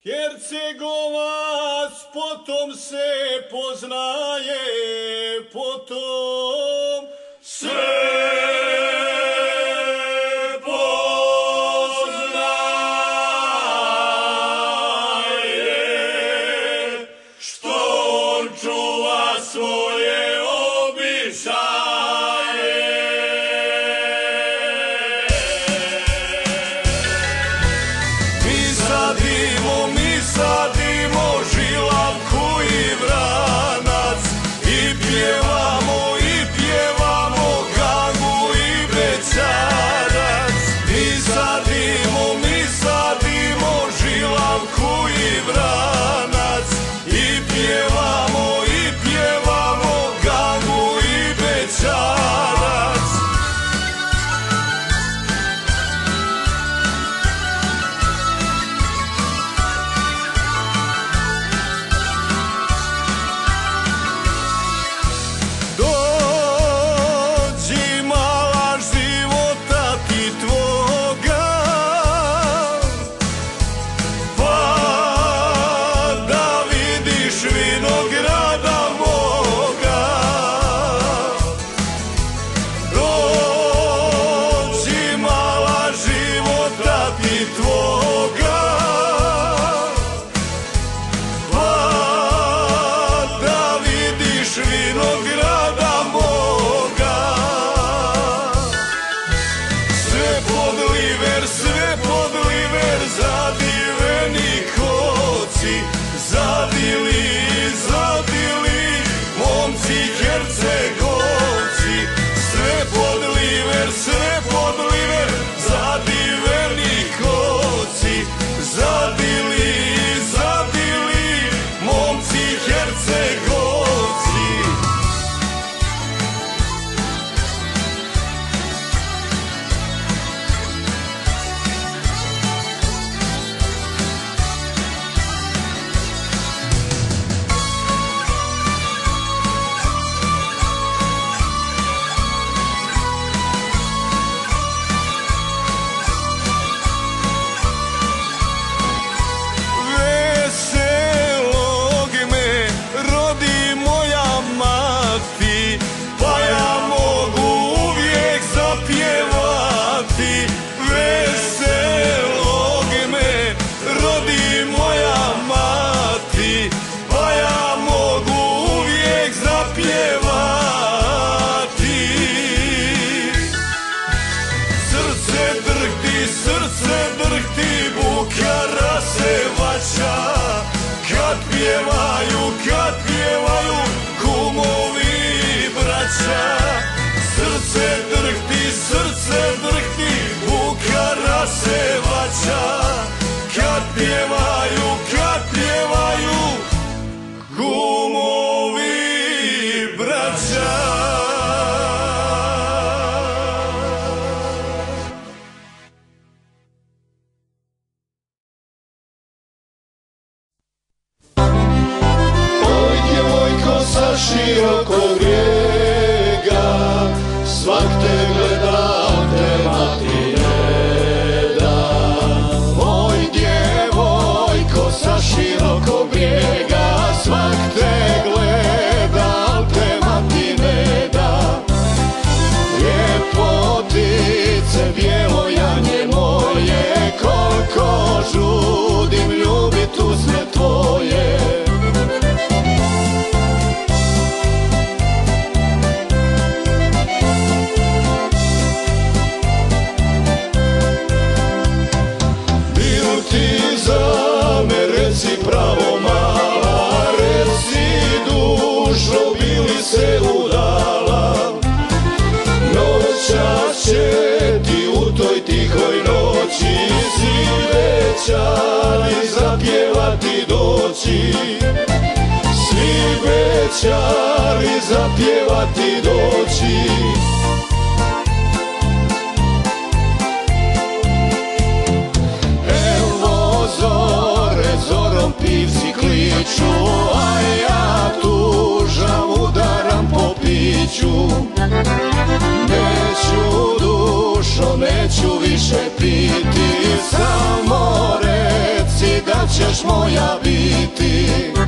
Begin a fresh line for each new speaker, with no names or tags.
Hercegovac potom se poznaje, potom se poznaje, što on čuva svoje običaje. Mi sadimo žilavku i vranac i pjevamo gangu i bećarac. Mi sadimo žilavku i vranac i pjevamo gangu i bećarac. Sve pod liver zadiveni koci, zadili momci Hercegovci. Sve pod liver zadiveni koci, zadili momci Hercegovci. Kad pjevaju kumovi braća, srce drhti, bukara se vaća. Kad pjevaju kumovi braća.
Širokog brijega, svak te gleda, te mati ne da. Oj djevojko sa širokog brijega, svak te gleda, te mati ne da. Ljepotice, djevojanje moje, koliko žudim ljubit usne tvoje. Pravo mala, reci dušo, bili se udala. Noćas će ti u toj tihoj noći svi bećari zapjevati doći. Svi bećari zapjevati doći. Pivci kliču, a ja tužam, udaram po piću. Neću dušo, neću više piti, samo reci da ćeš moja biti.